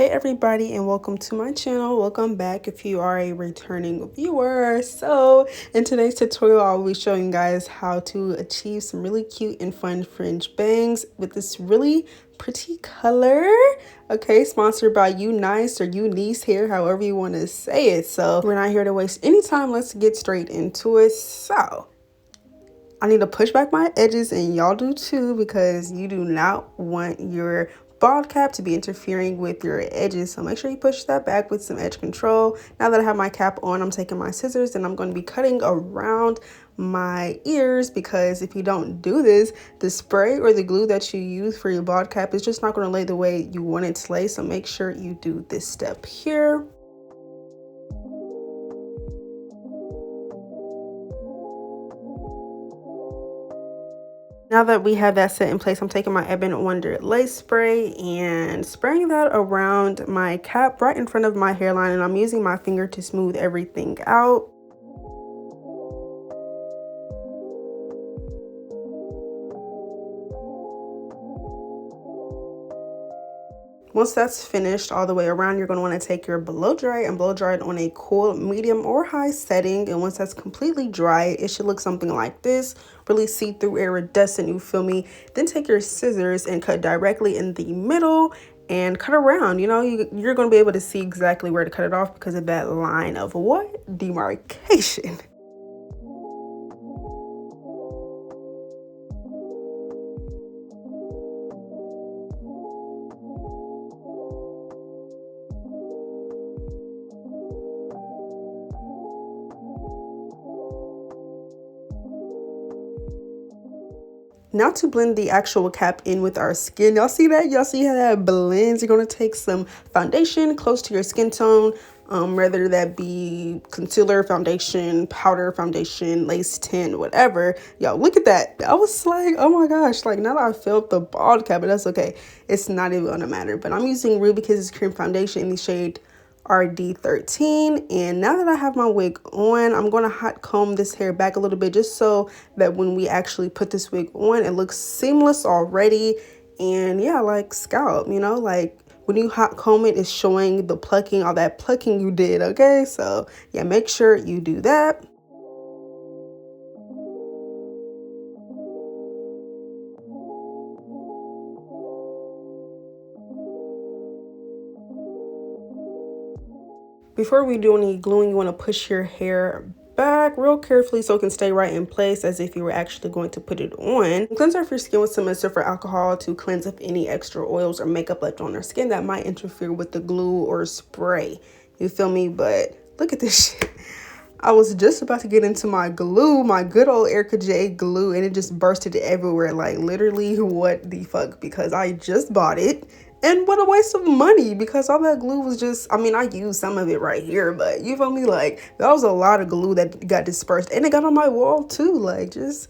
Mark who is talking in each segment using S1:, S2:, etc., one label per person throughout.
S1: Hey everybody, and welcome to my channel. Welcome back if you are a returning viewer. So in today's tutorial, I'll be showing you guys how to achieve some really cute and fun fringe bangs with this really pretty color. Okay, sponsored by UNice or UNice here, however you want to say it. So we're not here to waste any time. Let's get straight into it. So I need to push back my edges, and y'all do too, because you do not want your bald cap to be interfering with your edges. So make sure you push that back with some edge control. Now that I have my cap on, I'm taking my scissors and I'm going to be cutting around my ears, because if you don't do this, the spray or the glue that you use for your bald cap is just not going to lay the way you want it to lay. So make sure you do this step here. Now that we have that set in place, I'm taking my Ebon Wonder lace spray and spraying that around my cap right in front of my hairline, and I'm using my finger to smooth everything out. Once that's finished all the way around, you're going to want to take your blow dry and blow dry it on a cool, medium, or high setting. And once that's completely dry, it should look something like this. Really see-through, iridescent, you feel me? Then take your scissors and cut directly in the middle and cut around. You know, you're going to be able to see exactly where to cut it off because of that line of what? Demarcation. Now to blend the actual cap in with our skin. Y'all see that? Y'all see how that blends? You're going to take some foundation close to your skin tone, whether that be concealer, foundation, powder, foundation, lace tint, whatever. Y'all, look at that. I was like, oh my gosh, like now that I filled the bald cap, but that's okay. It's not even going to matter. But I'm using Ruby Kisses Cream Foundation in the shade RD13, and now that I have my wig on, I'm going to hot comb this hair back a little bit, just so that when we actually put this wig on, it looks seamless already. And yeah, like scalp, you know, like when you hot comb it, it's showing the plucking, all that plucking you did. Okay, so yeah, make sure you do that. Before we do any gluing, you want to push your hair back real carefully so it can stay right in place as if you were actually going to put it on. Cleanse off your skin with some Sezzle alcohol to cleanse up any extra oils or makeup left on your skin that might interfere with the glue or spray. You feel me? But look at this shit. I was just about to get into my glue, my good old Erica J glue, and it just bursted everywhere. Like literally, what the fuck? Because I just bought it. And what a waste of money, because all that glue was just, I mean, I used some of it right here, but you feel me? Like, that was a lot of glue that got dispersed, and it got on my wall too, like, just,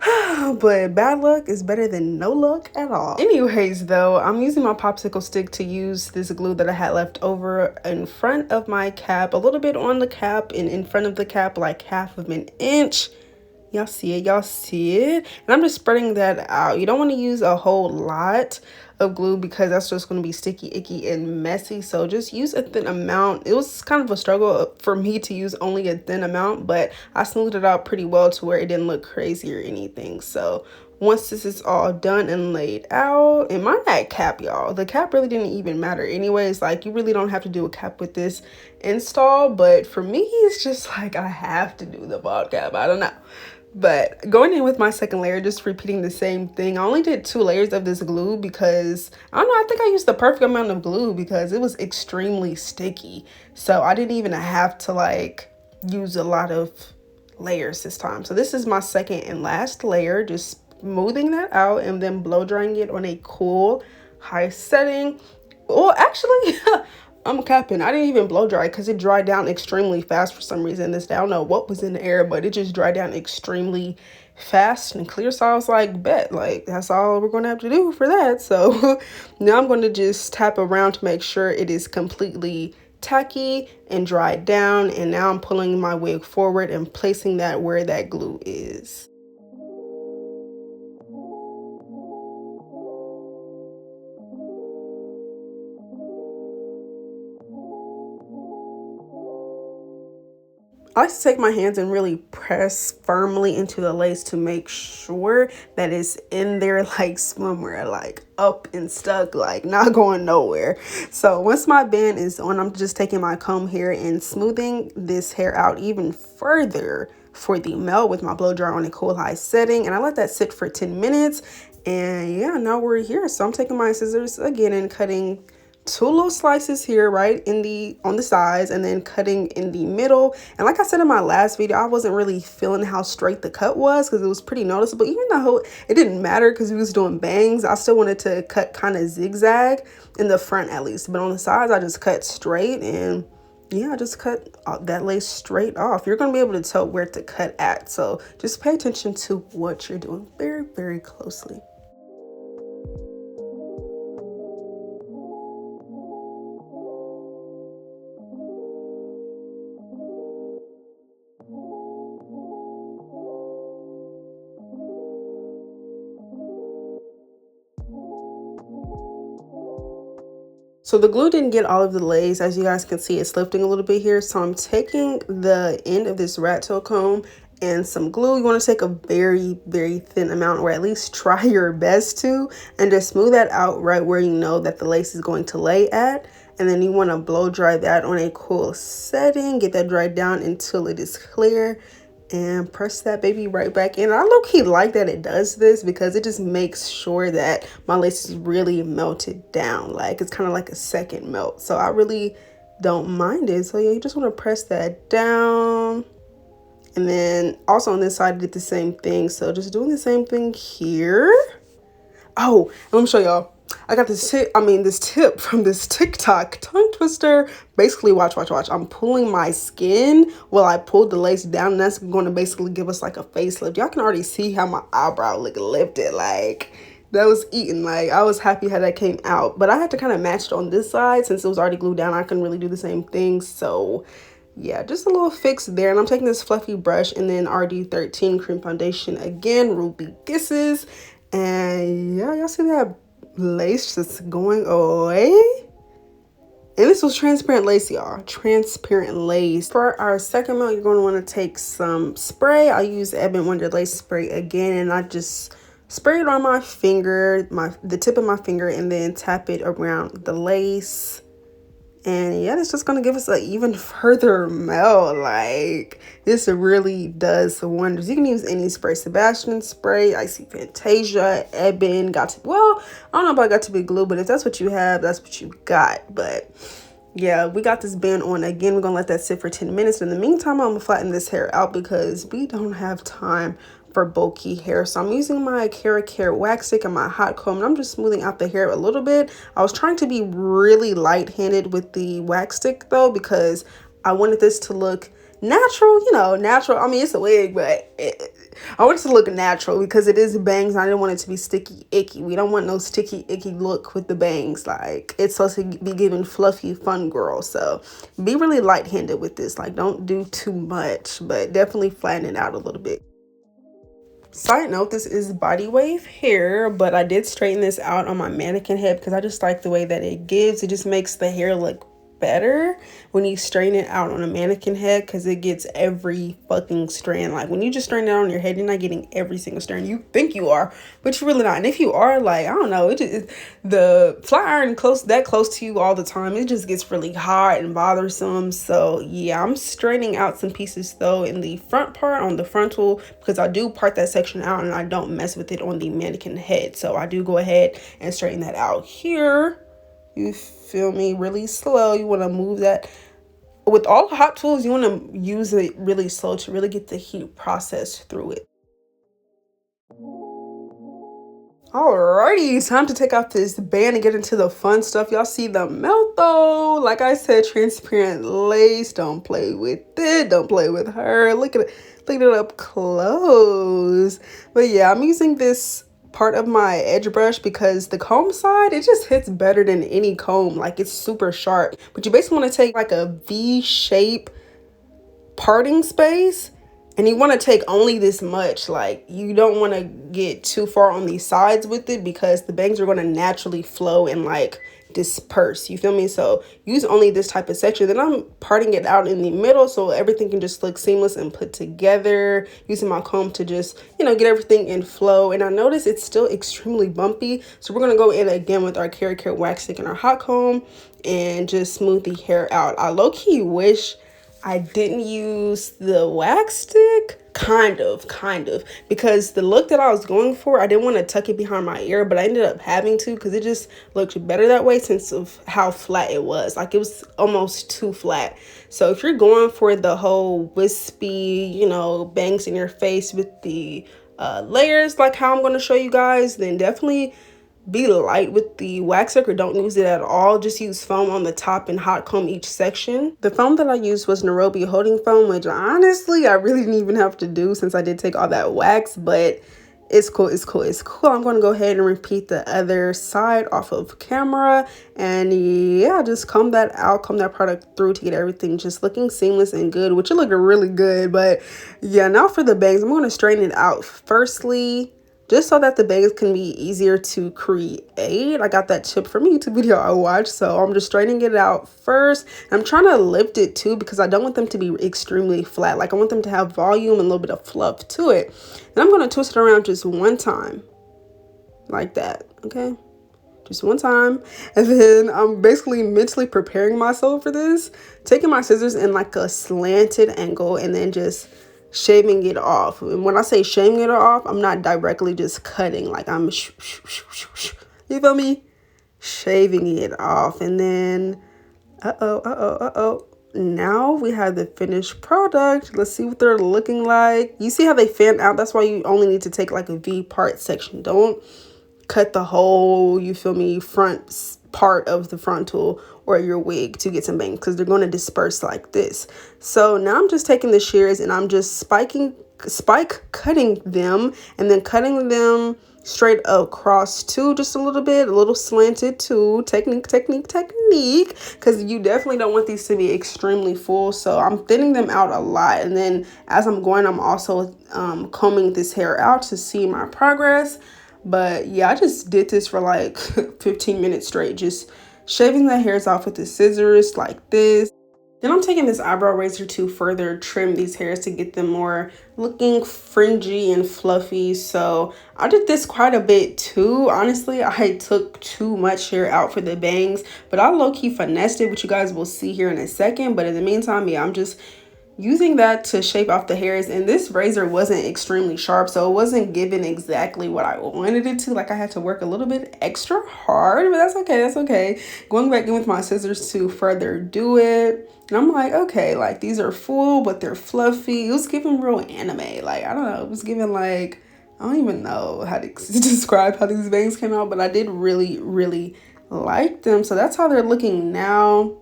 S1: but bad luck is better than no luck at all. Anyways, though, I'm using my popsicle stick to use this glue that I had left over in front of my cap, a little bit on the cap and in front of the cap, like half of an inch. Y'all see it, y'all see it. And I'm just spreading that out. You don't want to use a whole lot of glue because that's just going to be sticky, icky, and messy. So just use a thin amount. It was kind of a struggle for me to use only a thin amount, but I smoothed it out pretty well to where it didn't look crazy or anything. So once this is all done and laid out, and mind that cap, y'all, the cap really didn't even matter anyways. Like, you really don't have to do a cap with this install, but for me, it's just like I have to do the bald cap. I don't know. But going in with my second layer, just repeating the same thing. I only did 2 layers of this glue because, I don't know, I think I used the perfect amount of glue because it was extremely sticky. So I didn't even have to like use a lot of layers this time. So this is my second and last layer, just smoothing that out and then blow drying it on a cool high setting. Well, actually, I'm capping. I didn't even blow dry because it dried down extremely fast for some reason this day. I don't know what was in the air, but it just dried down extremely fast and clear. So I was like, bet, like that's all we're gonna have to do for that. So now I'm going to just tap around to make sure it is completely tacky and dried down. And now I'm pulling my wig forward and placing that where that glue is. I like to take my hands and really press firmly into the lace to make sure that it's in there like swimwear, like up and stuck, like not going nowhere. So once my band is on, I'm just taking my comb here and smoothing this hair out even further for the melt with my blow dryer on a cool high setting. And I let that sit for 10 minutes. And yeah, now we're here. So I'm taking my scissors again and cutting two little slices here right in the on the sides, and then cutting in the middle. And like I said in my last video, I wasn't really feeling how straight the cut was because it was pretty noticeable. Even though it didn't matter because we was doing bangs, I still wanted to cut kind of zigzag in the front at least, but on the sides I just cut straight. And yeah, I just cut that lace straight off. You're going to be able to tell where to cut at, so just pay attention to what you're doing very, very closely. So the glue didn't get all of the lace. As you guys can see, it's lifting a little bit here. So I'm taking the end of this rat tail comb and some glue. You want to take a very, very thin amount, or at least try your best to, and just smooth that out right where you know that the lace is going to lay at. And then you want to blow dry that on a cool setting. Get that dried down until it is clear. And press that baby right back in. I low-key like that it does this because it just makes sure that my lace is really melted down. Like it's kind of like a second melt. So I really don't mind it. So yeah, you just want to press that down. And then also on this side, I did the same thing. So just doing the same thing here. Oh, let me show y'all. I got this tip from this TikTok tongue twister. Basically, watch. I'm pulling my skin while I pulled the lace down, and that's going to basically give us like a facelift. Y'all can already see how my eyebrow look lifted. Like that was eating. Like I was happy how that came out, but I had to kind of match it on this side since it was already glued down. I couldn't really do the same thing. So yeah, just a little fix there. And I'm taking this fluffy brush and then RD13 cream foundation again, Ruby Kisses. And yeah, y'all see that lace just going away? And this was transparent lace, y'all. Transparent lace. For our second melt, you're going to want to take some spray. I'll use Ebon Wonder Lace Spray again, and I just spray it on my finger, the tip of my finger, and then tap it around the lace. And yeah, it's just going to give us an even further melt. Like, this really does wonders. You can use any spray. Sebastian spray, Icy Fantasia, Ebon, well, I don't know about Got to Be Glue, but if that's what you have, that's what you got. But yeah, we got this band on. Again, we're going to let that sit for 10 minutes. In the meantime, I'm going to flatten this hair out because we don't have time for bulky hair. So I'm using my Care wax stick and my hot comb, and I'm just smoothing out the hair a little bit. I was trying to be really light-handed with the wax stick though, because I wanted this to look natural, you know, natural. I mean, it's a wig, but I want it to look natural because it is bangs. I didn't want it to be sticky, icky. We don't want no sticky, icky look with the bangs. Like, it's supposed to be giving fluffy, fun girl. So be really light-handed with this. Like, don't do too much, but definitely flatten it out a little bit. Side note, this is body wave hair, but I did straighten this out on my mannequin head because I just like the way that it gives. It just makes the hair look better when you straighten it out on a mannequin head because it gets every fucking strand. Like when you just straighten it out on your head, you're not getting every single strand. You think you are, but you're really not. And if you are, like, I don't know, the flat iron close to you all the time, it just gets really hot and bothersome. So yeah, I'm straightening out some pieces though in the front part on the frontal because I do part that section out and I don't mess with it on the mannequin head. So I do go ahead and straighten that out here. You feel me? Really slow. You want to move that. With all hot tools, you want to use it really slow to really get the heat process through it. Alrighty, time to take off this band and get into the fun stuff. Y'all see the melt though? Like I said, transparent lace. Don't play with it. Don't play with her. Look at it. Look at it up close. But yeah, I'm using this part of my edge brush because the comb side, it just hits better than any comb. Like, it's super sharp, but you basically want to take like a V shape parting space, and you want to take only this much. Like, you don't want to get too far on these sides with it because the bangs are going to naturally flow and like disperse, you feel me? So use only this type of section. Then I'm parting it out in the middle so everything can just look seamless and put together, using my comb to just, you know, get everything in flow. And I notice it's still extremely bumpy, so we're gonna go in again with our Care wax stick and our hot comb and just smooth the hair out. I low-key wish I didn't use the wax stick, kind of, because the look that I was going for, I didn't want to tuck it behind my ear, but I ended up having to because it just looked better that way since of how flat it was. Like, it was almost too flat. So if you're going for the whole wispy, you know, bangs in your face with the layers, like how I'm going to show you guys, then definitely be light with the wax stick or don't use it at all. Just use foam on the top and hot comb each section. The foam that I used was Nairobi holding foam, which honestly I really didn't even have to do since I did take all that wax, but it's cool. I'm going to go ahead and repeat the other side off of camera, and yeah, just comb that out, comb that product through to get everything just looking seamless and good, which it looked really good. But yeah, now for the bangs, I'm going to straighten it out firstly, just so that the bangs can be easier to create. I got that tip from a YouTube video I watched, so I'm just straightening it out first. I'm trying to lift it too because I don't want them to be extremely flat. Like, I want them to have volume and a little bit of fluff to it. And I'm going to twist it around just one time, like that, okay? Just one time. And then I'm basically mentally preparing myself for this, taking my scissors in like a slanted angle and then just shaving it off. And when I say shaving it off, I'm not directly just cutting, like I'm you feel me, shaving it off. And then now we have the finished product. Let's see what they're looking like. You see how they fan out? That's why you only need to take like a V part section. Don't cut the whole, you feel me, front part of the frontal or your wig to get some bangs, because they're going to disperse like this. So now I'm just taking the shears and I'm just spike cutting them, and then cutting them straight across too, just a little slanted too. Technique, because you definitely don't want these to be extremely full. So I'm thinning them out a lot, and then as I'm going, I'm also combing this hair out to see my progress. But yeah, I just did this for like 15 minutes straight, just shaving the hairs off with the scissors like this. Then I'm taking this eyebrow razor to further trim these hairs to get them more looking fringy and fluffy. So I did this quite a bit too. Honestly, I took too much hair out for the bangs, but I low-key finessed it, which you guys will see here in a second. But in the meantime, yeah, I'm just using that to shape off the hairs. And this razor wasn't extremely sharp, so it wasn't giving exactly what I wanted it to. Like, I had to work a little bit extra hard, but that's okay. Going back in with my scissors to further do it, and I'm like, okay, like, these are full but they're fluffy. It was giving real anime. Like, I don't know, it was giving like, I don't even know how to describe how these bangs came out, but I did really like them. So that's how they're looking now.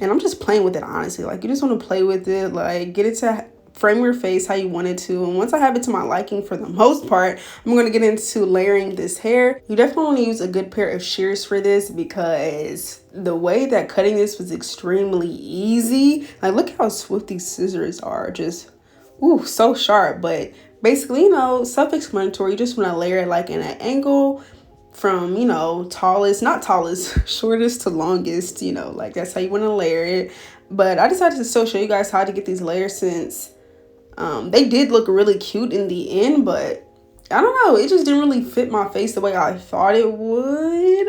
S1: And I'm just playing with it, honestly. Like, you just want to play with it, like, get it to frame your face how you want it to. And once I have it to my liking, for the most part, I'm going to get into layering this hair. You definitely want to use a good pair of shears for this, because the way that cutting this was extremely easy. Like, look how swift these scissors are. Just, ooh, so sharp. But basically, you know, self-explanatory. You just want to layer it like in an angle, from, you know, shortest to longest, you know, like that's how you want to layer it. But I decided to still show you guys how to get these layers, since they did look really cute in the end, but I don't know, it just didn't really fit my face the way I thought it would.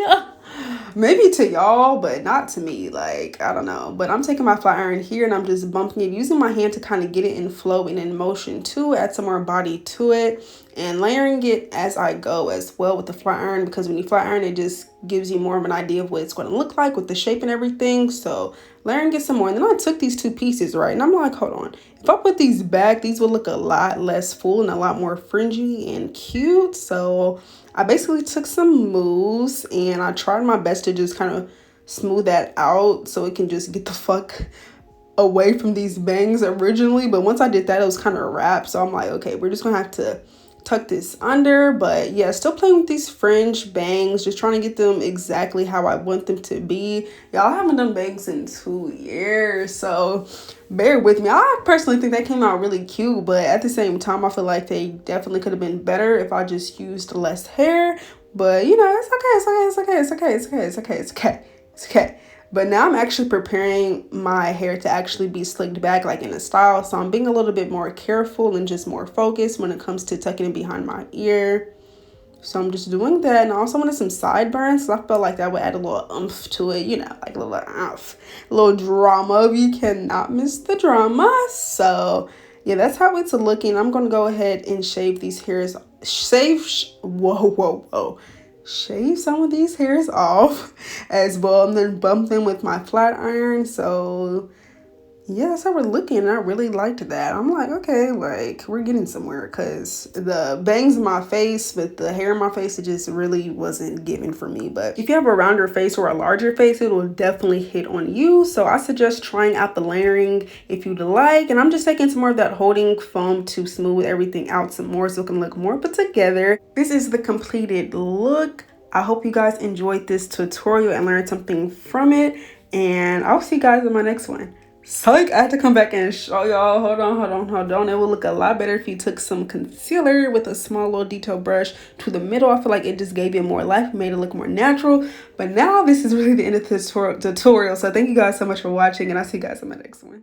S1: Maybe to y'all, but not to me. Like, I don't know. But I'm taking my flat iron here and I'm just bumping it, using my hand to kind of get it in flow and in motion too, add some more body to it, and layering it as I go as well with the flat iron, because when you flat iron, it just gives you more of an idea of what it's going to look like with the shape and everything. So layering it some more. And then I took these two pieces, right, and I'm like, hold on, if I put these back, these will look a lot less full and a lot more fringy and cute. So I basically took some moves and I tried my best to just kind of smooth that out so it can just get the fuck away from these bangs originally. But once I did that, it was kind of wrapped. So I'm like, okay, we're just gonna have to tuck this under. But yeah, still playing with these fringe bangs, just trying to get them exactly how I want them to be. Y'all, I haven't done bangs in 2 years, so bear with me. I personally think they came out really cute, but at the same time, I feel like they definitely could have been better if I just used less hair. But you know, it's okay. But now I'm actually preparing my hair to actually be slicked back like in a style. So I'm being a little bit more careful and just more focused when it comes to tucking it behind my ear. So I'm just doing that. And I also wanted some sideburns. So I felt like that would add a little oomph to it, you know, like a little oomph, a little drama. You cannot miss the drama. So yeah, that's how it's looking. I'm going to go ahead and shave these hairs. Shave some of these hairs off as well, and then bump them with my flat iron. So yeah, that's how we're looking, and I really liked that. I'm like, okay, like we're getting somewhere, because the bangs in my face with the hair in my face, it just really wasn't giving for me. But if you have a rounder face or a larger face, it will definitely hit on you. So I suggest trying out the layering if you'd like. And I'm just taking some more of that holding foam to smooth everything out some more so it can look more put together. This is the completed look. I hope you guys enjoyed this tutorial and learned something from it, and I'll see you guys in my next one. Psych, I had to come back and show y'all. Hold on. It would look a lot better if you took some concealer with a small little detail brush to the middle. I feel like it just gave it more life, made it look more natural. But now this is really the end of the tutorial. So thank you guys so much for watching, and I'll see you guys in my next one.